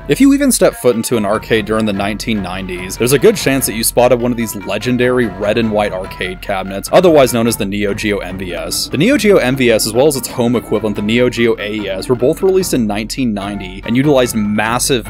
If you even step foot into an arcade during the 1990s, there's a good chance that you spotted one of these legendary red and white arcade cabinets, otherwise known as the Neo Geo MVS. The Neo Geo MVS, as well as its home equivalent, the Neo Geo AES, were both released in 1990 and utilized massive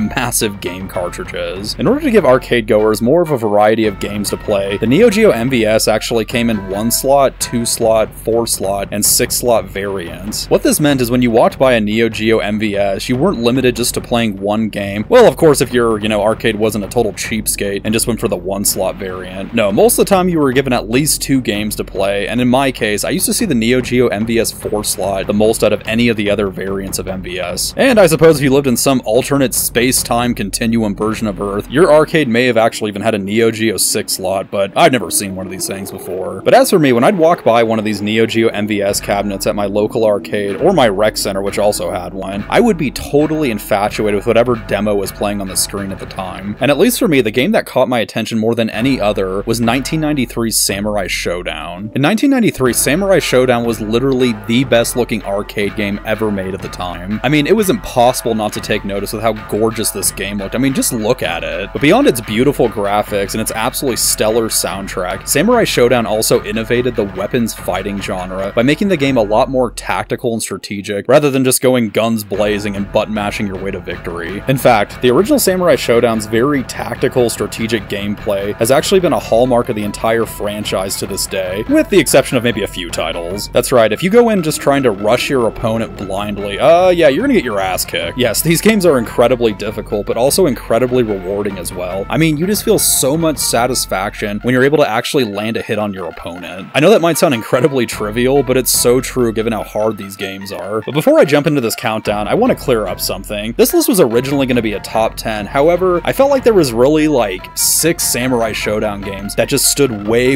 game cartridges. In order to give arcade goers more of a variety of games to play, the Neo Geo MVS actually came in 1-slot, 2-slot, 4-slot, and 6-slot variants. What this meant is when you walked by a Neo Geo MVS, you weren't limited just to playing one game. Well, of course, if your, arcade wasn't a total cheapskate and just went for the 1-slot variant. No, most of the time you were given at least 2 games to play, and in my case, I used to see the Neo Geo MVS 4-slot the most out of any of the other variants of MVS. And I suppose if you lived in some alternate space-time continuum version of Earth, your arcade may have actually even had a Neo Geo 6-slot, but I've never seen one of these things before. But as for me, when I'd walk by one of these Neo Geo MVS cabinets at my local arcade, or my rec center, which also had one, I would be totally infatuated with whatever demo was playing on the screen at the time. And at least for me, the game that caught my attention more than any other was 1993's Samurai Shodown. In 1993, Samurai Shodown was literally the best looking arcade game ever made at the time. I mean, it was impossible not to take notice with how gorgeous this game looked. I mean, just look at it. But beyond its beautiful graphics and its absolutely stellar soundtrack, Samurai Shodown also innovated the weapons fighting genre by making the game a lot more tactical and strategic, rather than just going guns blazing and button mashing your way to victory. In fact, the original Samurai Shodown's very tactical, strategic gameplay has actually been a hallmark of the entire franchise to this day, with the exception of maybe a few titles. That's right, if you go in just trying to rush your opponent blindly, yeah, you're gonna get your ass kicked. Yes, these games are incredibly difficult, but also incredibly rewarding as well. I mean, you just feel so much satisfaction when you're able to actually land a hit on your opponent. I know that might sound incredibly trivial, but it's so true given how hard these games are. But before I jump into this countdown, I want to clear up something. This list was originally going to be a top 10, however, I felt like there was really like 6 Samurai Shodown games that just stood way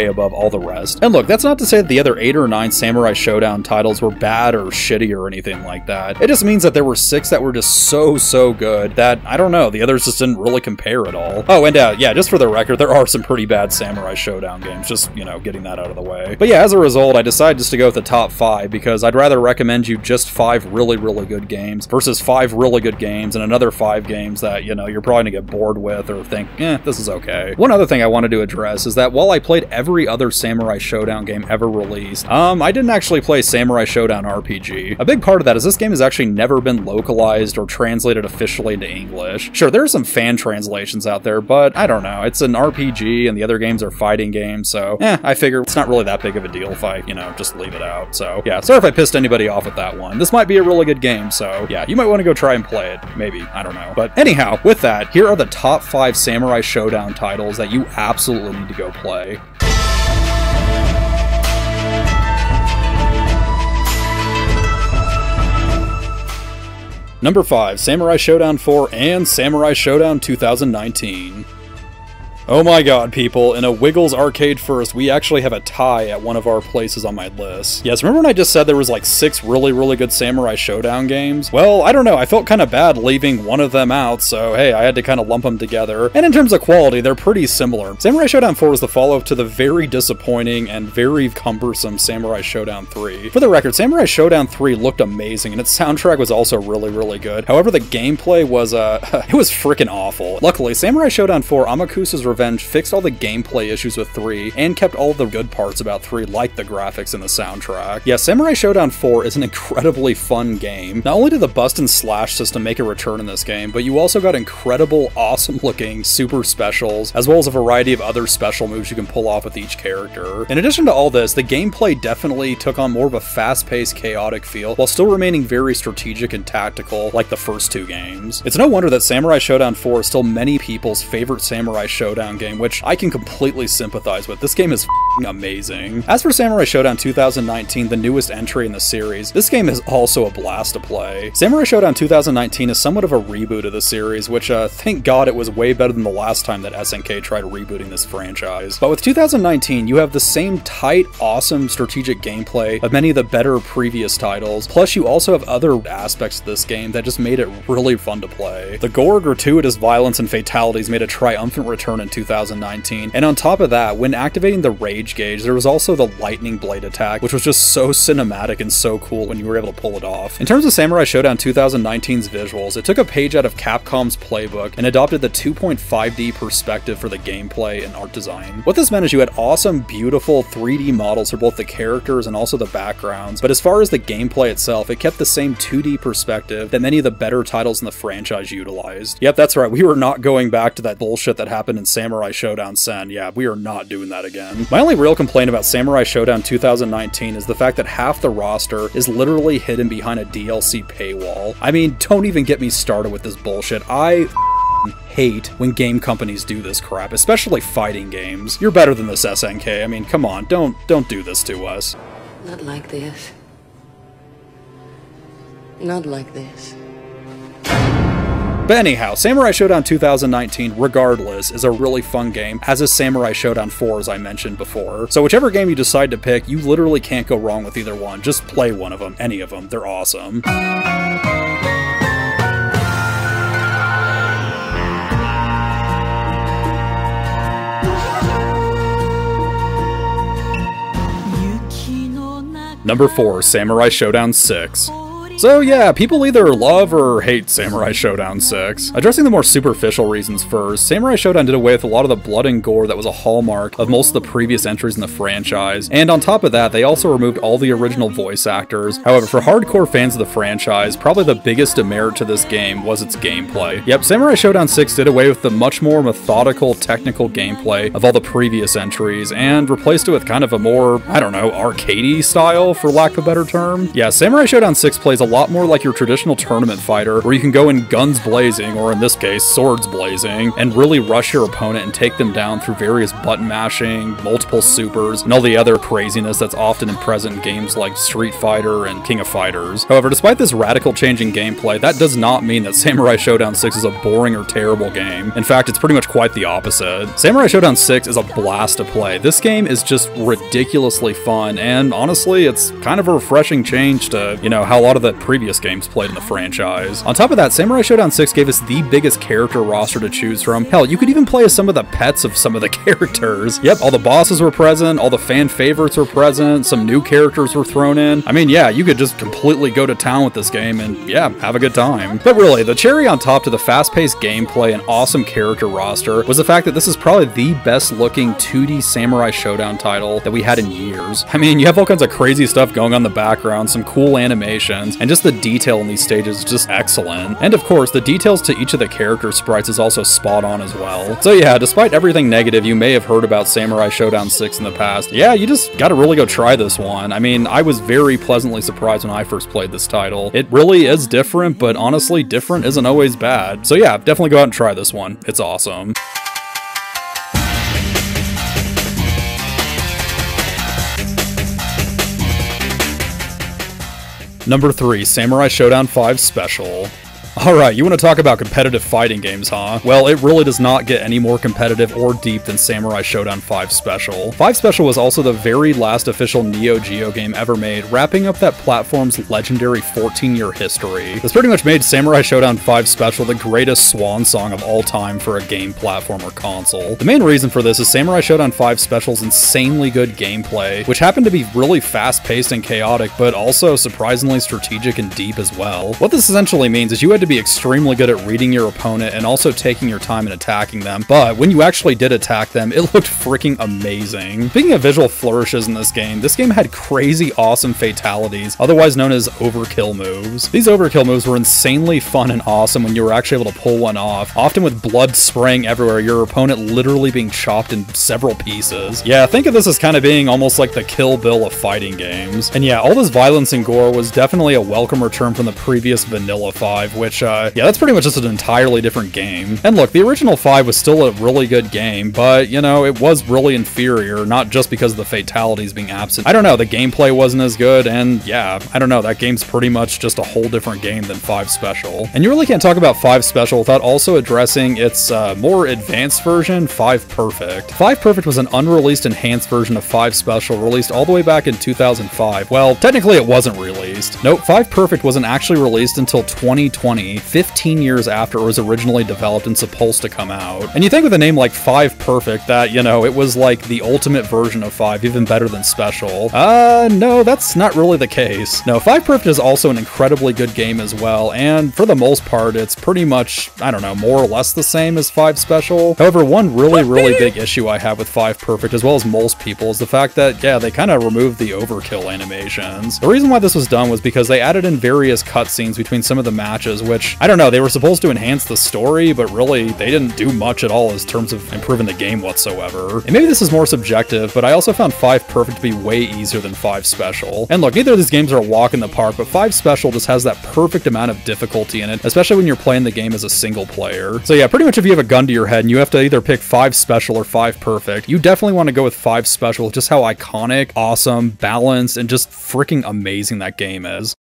above all the rest. And look, that's not to say that the other 8 or 9 Samurai Shodown titles were bad or shitty or anything like that. It just means that there were 6 that were just so good that, I don't know, the others just didn't really compare at all. Oh, and yeah, just for the record, there are some pretty bad Samurai Shodown games, just, getting that out of the way. But yeah, as a result, I decided just to go with the top 5 because I'd rather recommend you just 5 really good games versus 5 really good games and another 5 games that, you're probably gonna get bored with or think, this is okay. One other thing I wanted to address is that while I played every other Samurai Shodown game ever released, I didn't actually play Samurai Shodown RPG. A big part of that is this game has actually never been localized or translated officially into English. Sure, there are some fan translations out there, but I don't know, it's an RPG and the other games are fighting games, so I figure it's not really that big of a deal if I, just leave it out. So yeah, sorry if I pissed anybody off with that one. This might be a really good game, so yeah, you might want to go try and play it. Maybe, I don't know. But anyhow, with that, here are the top 5 Samurai Shodown titles that you absolutely need to go play. Number 5, Samurai Shodown 4 and Samurai Shodown 2019. Oh my god, people, in a Wiggles arcade first, we actually have a tie at one of our places on my list. Yes, remember when I just said there was like 6 really good Samurai Shodown games? Well, I don't know, I felt kind of bad leaving one of them out, so hey, I had to kind of lump them together. And in terms of quality, they're pretty similar. Samurai Shodown 4 was the follow-up to the very disappointing and very cumbersome Samurai Shodown 3. For the record, Samurai Shodown 3 looked amazing, and its soundtrack was also really good. However, the gameplay was, it was freaking awful. Luckily, Samurai Shodown 4 Amakusa's Revenge fixed all the gameplay issues with 3 and kept all the good parts about 3, like the graphics and the soundtrack. Yeah, Samurai Shodown 4 is an incredibly fun game. Not only did the bust and slash system make a return in this game, but you also got incredible, awesome looking super specials, as well as a variety of other special moves you can pull off with each character. In addition to all this, the gameplay definitely took on more of a fast-paced, chaotic feel, while still remaining very strategic and tactical, like the first 2 games. It's no wonder that Samurai Shodown 4 is still many people's favorite Samurai Shodown game, which I can completely sympathize with. This game is amazing. As for Samurai Shodown 2019, the newest entry in the series, this game is also a blast to play. Samurai Shodown 2019 is somewhat of a reboot of the series, which thank god it was way better than the last time that SNK tried rebooting this franchise. But with 2019, you have the same tight, awesome strategic gameplay of many of the better previous titles, plus you also have other aspects of this game that just made it really fun to play. The gore, gratuitous violence, and fatalities made a triumphant return in 2019, and on top of that, when activating the Rage damage gauge, there was also the lightning blade attack, which was just so cinematic and so cool when you were able to pull it off. In terms of Samurai Shodown 2019's visuals, it took a page out of Capcom's playbook and adopted the 2.5D perspective for the gameplay and art design. What this meant is you had awesome, beautiful 3D models for both the characters and also the backgrounds, but as far as the gameplay itself, it kept the same 2D perspective that many of the better titles in the franchise utilized. Yep, that's right, we were not going back to that bullshit that happened in Samurai Shodown Sen. Yeah, we are not doing that again. My only real complaint about Samurai Shodown 2019 is the fact that half the roster is literally hidden behind a DLC paywall. I mean, don't even get me started with this bullshit. I hate when game companies do this crap, especially fighting games. You're better than this, SNK. I mean, come on, don't do this to us. Not like this. Not like this. But anyhow, Samurai Shodown 2019, regardless, is a really fun game, as is Samurai Shodown 4, as I mentioned before. So whichever game you decide to pick, you literally can't go wrong with either one. Just play one of them, any of them. They're awesome. Number 4, Samurai Shodown 6. So yeah, people either love or hate Samurai Shodown 6. Addressing the more superficial reasons first, Samurai Shodown did away with a lot of the blood and gore that was a hallmark of most of the previous entries in the franchise, and on top of that, they also removed all the original voice actors. However, for hardcore fans of the franchise, probably the biggest demerit to this game was its gameplay. Yep, Samurai Shodown 6 did away with the much more methodical, technical gameplay of all the previous entries, and replaced it with kind of a more, I don't know, arcadey style, for lack of a better term. Yeah, Samurai Shodown 6 plays a lot more like your traditional tournament fighter, where you can go in guns blazing, or in this case, swords blazing, and really rush your opponent and take them down through various button mashing, multiple supers, and all the other craziness that's often present in games like Street Fighter and King of Fighters. However, despite this radical change in gameplay, that does not mean that Samurai Shodown 6 is a boring or terrible game. In fact, it's pretty much quite the opposite. Samurai Shodown 6 is a blast to play. This game is just ridiculously fun, and honestly, it's kind of a refreshing change to, you know, how a lot of the previous games played in the franchise. On top of that, Samurai Shodown 6 gave us the biggest character roster to choose from. Hell, you could even play as some of the pets of some of the characters. Yep, all the bosses were present, all the fan favorites were present, some new characters were thrown in. I mean, yeah, you could just completely go to town with this game and, yeah, have a good time. But really, the cherry on top to the fast-paced gameplay and awesome character roster was the fact that this is probably the best-looking 2D Samurai Shodown title that we had in years. I mean, you have all kinds of crazy stuff going on in the background, some cool animations, and just the detail in these stages is just excellent. And of course, the details to each of the character sprites is also spot on as well. So yeah, despite everything negative you may have heard about Samurai Shodown 6 in the past, yeah, you just gotta really go try this one. I mean, I was very pleasantly surprised when I first played this title. It really is different, but honestly, different isn't always bad. So yeah, definitely go out and try this one. It's awesome. Number 3, Samurai Shodown 5 Special. Alright, you want to talk about competitive fighting games, huh? Well, it really does not get any more competitive or deep than Samurai Shodown 5 Special. 5 Special was also the very last official Neo Geo game ever made, wrapping up that platform's legendary 14-year history. This pretty much made Samurai Shodown 5 Special the greatest swan song of all time for a game platform or console. The main reason for this is Samurai Shodown 5 Special's insanely good gameplay, which happened to be really fast-paced and chaotic, but also surprisingly strategic and deep as well. What this essentially means is you had to be extremely good at reading your opponent and also taking your time in attacking them, but when you actually did attack them, it looked freaking amazing. Speaking of visual flourishes in this game had crazy awesome fatalities, otherwise known as overkill moves. These overkill moves were insanely fun and awesome when you were actually able to pull one off, often with blood spraying everywhere, your opponent literally being chopped in several pieces. Yeah, think of this as kind of being almost like the Kill Bill of fighting games. And yeah, all this violence and gore was definitely a welcome return from the previous Vanilla 5, which yeah, that's pretty much just an entirely different game. And look, the original 5 was still a really good game, but, you know, it was really inferior, not just because of the fatalities being absent. I don't know, the gameplay wasn't as good, and yeah, I don't know, that game's pretty much just a whole different game than 5 Special. And you really can't talk about 5 Special without also addressing its more advanced version, 5 Perfect. 5 Perfect was an unreleased enhanced version of 5 Special, released all the way back in 2005. Well, technically it wasn't released. Nope, 5 Perfect wasn't actually released until 2020, 2020, 15 years after it was originally developed and supposed to come out. And you think with a name like 5 Perfect that, you know, it was like the ultimate version of 5, even better than Special. No, that's not really the case. No, 5 Perfect is also an incredibly good game as well, and for the most part, it's pretty much, I don't know, more or less the same as 5 Special. However, one really big issue I have with 5 Perfect, as well as most people, is the fact that, yeah, they kind of removed the overkill animations. The reason why this was done was because they added in various cutscenes between some of the matches, which, I don't know, they were supposed to enhance the story, but really, they didn't do much at all in terms of improving the game whatsoever. And maybe this is more subjective, but I also found 5 Perfect to be way easier than 5 Special. And look, neither of these games are a walk in the park, but 5 Special just has that perfect amount of difficulty in it, especially when you're playing the game as a single player. So yeah, pretty much if you have a gun to your head and you have to either pick 5 Special or 5 Perfect, you definitely want to go with 5 Special, just how iconic, awesome, balanced, and just freaking amazing that game is.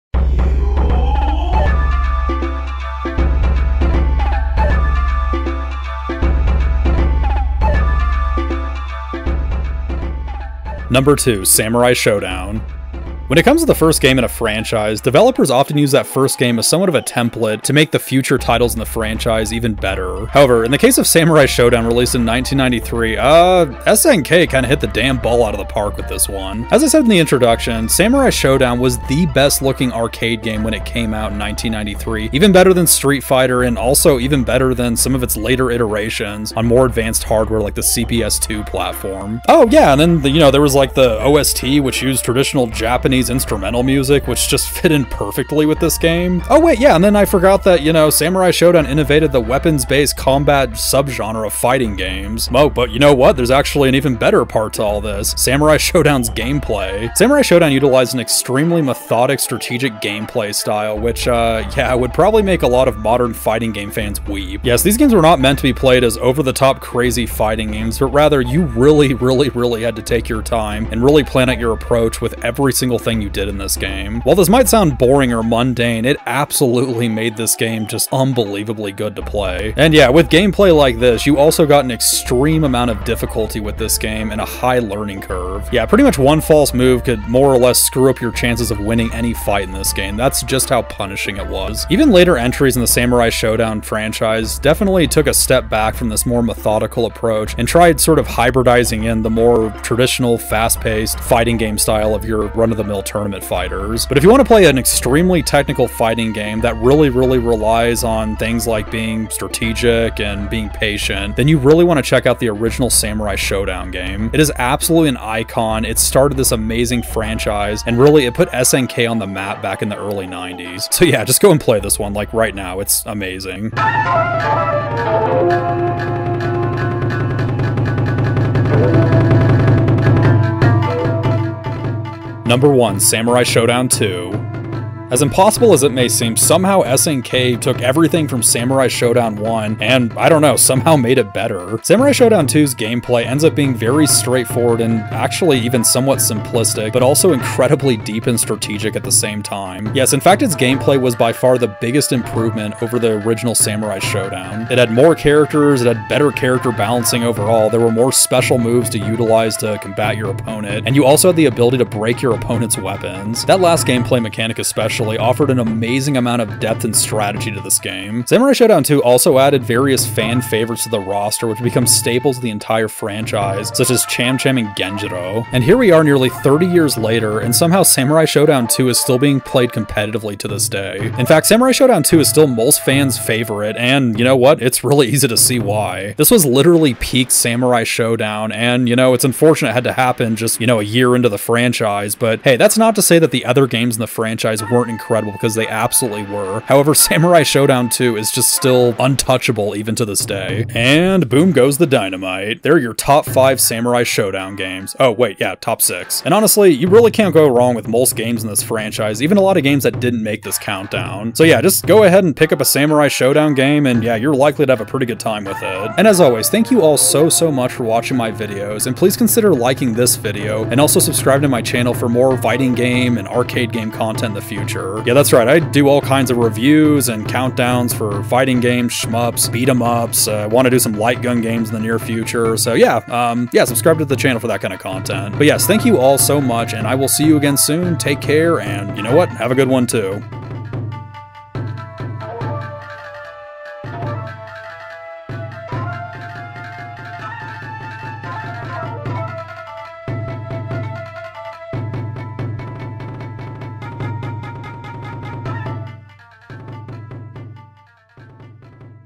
Number 2, Samurai Shodown. When it comes to the first game in a franchise, developers often use that first game as somewhat of a template to make the future titles in the franchise even better. However, in the case of Samurai Shodown released in 1993, SNK kinda hit the damn ball out of the park with this one. As I said in the introduction, Samurai Shodown was the best looking arcade game when it came out in 1993, even better than Street Fighter and also even better than some of its later iterations on more advanced hardware like the CPS2 platform. Oh yeah, and then there was like the OST, which used traditional Japanese instrumental music, which just fit in perfectly with this game. Oh wait, yeah, and then I forgot that, Samurai Shodown innovated the weapons-based combat subgenre of fighting games. Oh, but you know what? There's actually an even better part to all this. Samurai Shodown's gameplay. Samurai Shodown utilized an extremely methodic, strategic gameplay style, which, yeah, would probably make a lot of modern fighting game fans weep. Yes, these games were not meant to be played as over-the-top crazy fighting games, but rather you really had to take your time and really plan out your approach with every single thing you did in this game. While this might sound boring or mundane, it absolutely made this game just unbelievably good to play. And yeah, with gameplay like this, you also got an extreme amount of difficulty with this game and a high learning curve. Yeah, pretty much one false move could more or less screw up your chances of winning any fight in this game. That's just how punishing it was. Even later entries in the Samurai Shodown franchise definitely took a step back from this more methodical approach and tried sort of hybridizing in the more traditional, fast-paced fighting game style of your run-of-the-mill tournament fighters. But if you want to play an extremely technical fighting game that really relies on things like being strategic and being patient, then you really want to check out the original Samurai Shodown game. It is absolutely an icon. It started this amazing franchise, and really it put SNK on the map back in the early 90s. So yeah, just go and play this one, like right now. It's amazing. Number 1, Samurai Shodown 2. As impossible as it may seem, somehow SNK took everything from Samurai Shodown 1 and, I don't know, somehow made it better. Samurai Shodown 2's gameplay ends up being very straightforward and actually even somewhat simplistic, but also incredibly deep and strategic at the same time. Yes, in fact, its gameplay was by far the biggest improvement over the original Samurai Shodown. It had more characters, it had better character balancing overall, there were more special moves to utilize to combat your opponent, and you also had the ability to break your opponent's weapons. That last gameplay mechanic especially offered an amazing amount of depth and strategy to this game. Samurai Shodown 2 also added various fan favorites to the roster, which become staples of the entire franchise, such as Cham Cham and Genjiro. And here we are nearly 30 years later, and somehow Samurai Shodown 2 is still being played competitively to this day. In fact, Samurai Shodown 2 is still most fans' favorite, and you know what? It's really easy to see why. This was literally peak Samurai Shodown, and it's unfortunate it had to happen just, a year into the franchise, but hey, that's not to say that the other games in the franchise weren't incredible, because they absolutely were. However, Samurai Shodown 2 is just still untouchable even to this day. And boom goes the dynamite. They're your top 5 Samurai Shodown games. Oh wait, yeah, top 6. And honestly, you really can't go wrong with most games in this franchise, even a lot of games that didn't make this countdown. So yeah, just go ahead and pick up a Samurai Shodown game, and yeah, you're likely to have a pretty good time with it. And as always, thank you all so much for watching my videos, and please consider liking this video, and also subscribe to my channel for more fighting game and arcade game content in the future. Yeah, that's right, I do all kinds of reviews and countdowns for fighting games, shmups, beat-em-ups, want to do some light gun games in the near future, so yeah, subscribe to the channel for that kind of content. But yes, thank you all so much, and I will see you again soon. Take care, and you know what? Have a good one too.